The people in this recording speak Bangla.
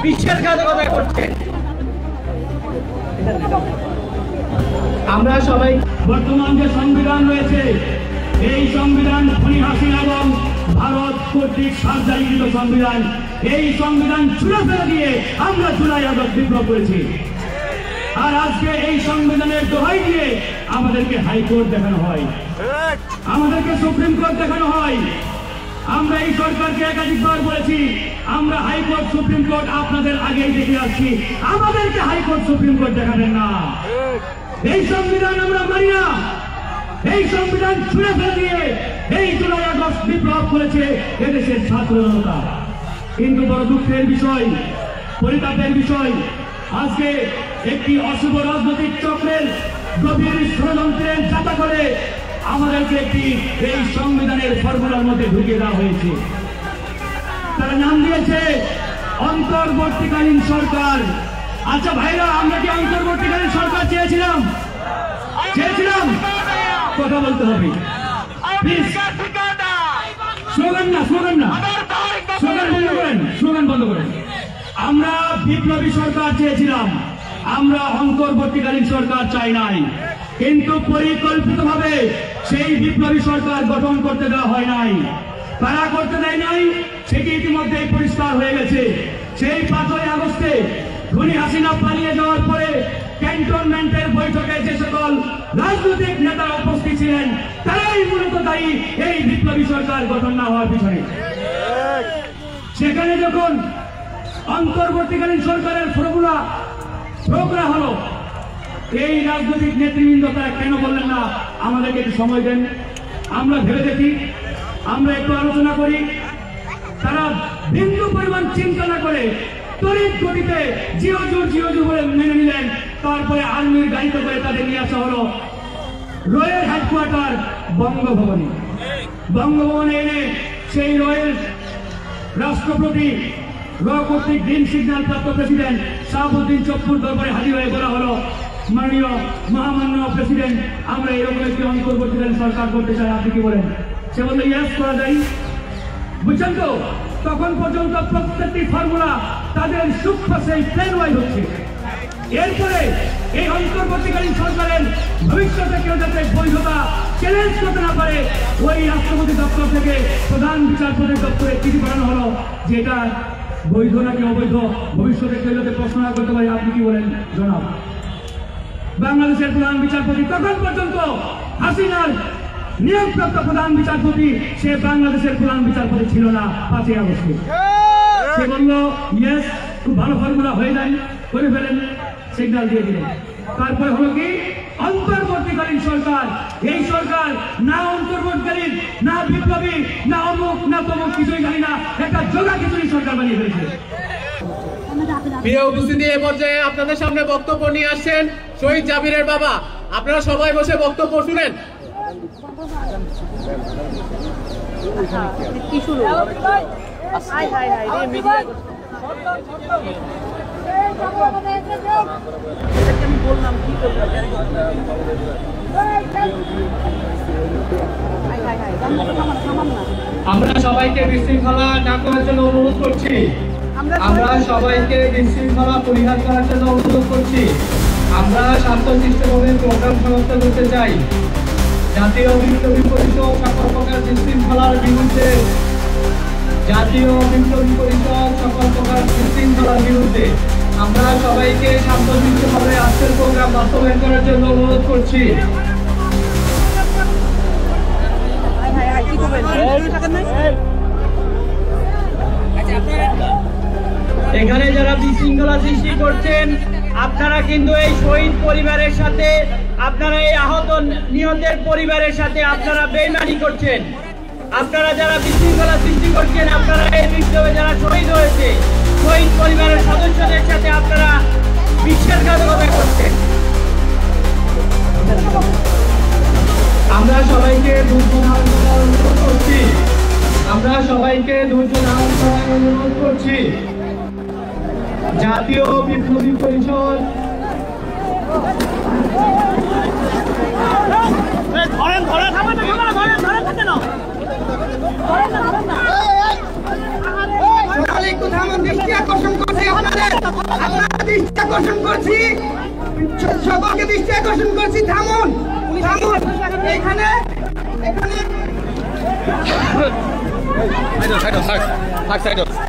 বিশ্বাসঘাতকতা করছেন। আমরা সবাই বর্তমান যে সংবিধান রয়েছে, এই সংবিধান খুনি হাসিনা এবং ভারত কর্তৃক সার্বজনীকৃত সংবিধান, এই সংবিধান ছুঁড়ে ফেলে দিয়ে আমরা জুলাই আগস্ট বিপ্লব করেছি। আর আজকে এই সংবিধানের দোহাই দিয়ে আমাদেরকে হাইকোর্ট দেখানো হয়, আমাদেরকে সুপ্রিম কোর্ট দেখানো হয়। আমরা এই সরকারকে একাধিকবার বলেছি, আমরা হাইকোর্ট সুপ্রিম কোর্ট আপনাদের আগেই দেখে আসছি, আমাদেরকে হাইকোর্ট সুপ্রিম কোর্ট দেখাবেন না। এই সংবিধান আমরা মানি না। এই সংবিধান ছুঁড়ে ফেলে দিয়ে এই জুলাই আগস্ট বিপ্লব করেছে এদেশের ছাত্র জনতা। কিন্তু বড় দুঃখের বিষয়, পরিতাপের বিষয়, আজকে একটি অশুভ রাজনৈতিক চক্রের গভীর ষড়যন্ত্রের চাপা করে আমাদেরকে একটি এই সংবিধানের ফর্মুলার মধ্যে ঢুকিয়ে দেওয়া হয়েছে। তারা নাম দিয়েছে অন্তর্বর্তীকালীন সরকার। আচ্ছা ভাইরা, আমরা কি অন্তর্বর্তীকালীন সরকার চেয়েছিলাম? কথা বলতে হবে। স্লোগান বন্ধ করেন। আমরা বিপ্লবী সরকার চেয়েছিলাম, আমরা অন্তর্বর্তীকালীন সরকার চাই নাই। কিন্তু পরিকল্পিতভাবে সেই বিপ্লবী সরকার গঠন করতে দেওয়া হয় নাই। কারা করতে দেয় নাই সেটি ইতিমধ্যেই পরিষ্কার হয়ে গেছে। সেই 5ই আগস্টে খুনি হাসিনা পালিয়ে যাওয়ার পরে ক্যান্টনমেন্টের বৈঠকে যে সকল রাজনৈতিক নেতারা উপস্থিত ছিলেন, তারাই মূলত দায়ী এই বিপ্লবী সরকার গঠন না হওয়ার পিছনে। সেখানে যখন অন্তর্বর্তীকালীন সরকারের ফর্মুলা প্রয়োগ করা হলো, এই রাজনৈতিক নেতৃবৃন্দ তারা কেন বললেন না আমাদেরকে একটু সময় দেন, আমরা ভেবে দেখি, আমরা একটু আলোচনা করি? তারা বিন্দু পরিমাণ চিন্তা না করে তড়িৎ গতিতে জিও বলে মেনে নিলেন। তারপরে আর্মির গাড়িতে করে তাদের নিয়ে আসা হলো রয়ের হেডকোয়ার্টার বঙ্গভবনে এনে সেই রয়ের রাষ্ট্রপতি র কর্তৃক গ্রিন সিগন্যাল প্রাপ্ত প্রেসিডেন্ট শাহাবুদ্দিন চপ্পুর দরবারে হাজির হয়ে বলা হলো, মাননীয় মহামান্য প্রেসিডেন্ট, আমরা এরকম একটি অন্তর্বর্তীকালীন সরকার করতে চাই, আপনি কি বলেন? সে বললো ইয়েস করা যায়। বুঝছেন তো, তখন পর্যন্ত প্রত্যেকটি ফর্মুলা তাদের সূক্ষ্ম সেই প্লেন ওয়াইজ হচ্ছে। এরপরে এই অন্তর্বর্তীকালীন সরকারের ভবিষ্যতে কেউ যাতে বৈধতা চ্যালেঞ্জ করতে না পারে, ওই রাষ্ট্রপতি দপ্তর থেকে প্রধান বিচারপতির দপ্তরে চিঠি পাঠানো হলো যে এটা বৈধ নাকি অবৈধ, ভবিষ্যতে কেউ যাতে প্রশ্ন না করতে পারে, আপনি কি বলেন জনাব? বাংলাদেশের প্রধান বিচারপতি তখন পর্যন্ত হাসিনার নিয়োগপ্রাপ্ত প্রধান বিচারপতি, সে বাংলাদেশের প্রধান বিচারপতি ছিল না 5ই আগস্টে। সে বলল ইয়েস, খুব ভালো ফর্মুলা হয়ে যায়, করে ফেলেন, সিগন্যাল দিয়ে দিলেন। তারপরে হলো কি অন্তর্বর্তীকালীন সরকার। এই সরকার না অন্তর্বর্তীকালীন, না বিপ্লবী, না অমুক না তমুক, কিছুই জানি না, একটা জোগা খিচুড়ি সরকার বানিয়ে ফেলেছে। প্রিয় উপস্থিতি, এ পর্যায়ে আপনাদের সামনে বক্তব্য নিয়ে আসছেন শহীদ জাবিরের বাবা। আপনারা সবাই বসে বক্তব্য শুনেন। আমরা সবাইকে বিশৃঙ্খলা না করার জন্য অনুরোধ করছি। আমরা সবাইকে বিশৃঙ্খলা পরিহার করার জন্য অনুরোধ করছি। আমরা শান্তশিষ্টভাবে প্রোগ্রাম সমাপ্ত করতে চাই। জাতীয় বিপ্লবী পরিষদ সকল প্রকার বিশৃঙ্খলার বিরুদ্ধে, আমরা সবাইকে শান্তশিষ্টভাবে আজকের প্রোগ্রাম বাস্তবায়ন করার জন্য অনুরোধ করছি। এখানে যারা বিশৃঙ্খলা সৃষ্টি করছেন, আপনারা কিন্তু এই শহীদ পরিবারের সাথে, আপনারা এই আহত নিহতের পরিবারের সাথে আপনারা বেইমানি করছেন। আপনারা যারা বিশৃঙ্খলা সৃষ্টি করছেন, আপনারা এই বিপ্লবে যারা শহীদ হয়েছে, শহীদ পরিবারের সদস্যদের সাথে আপনারা বিশ্বাসঘাতকতা করছেন। আমরা সবাইকে ধৈর্য ধারণ করার অনুরোধ করছি। জাতীয় বিপ্লবী পরিষদ দৃষ্টি আকর্ষণ করছি আপনাদের আপনারা দৃষ্টি আকর্ষণ করছি, সকলকে দৃষ্টি আকর্ষণ করছি, থামুন থামুন। এখানে এখানে Side, side, side, side.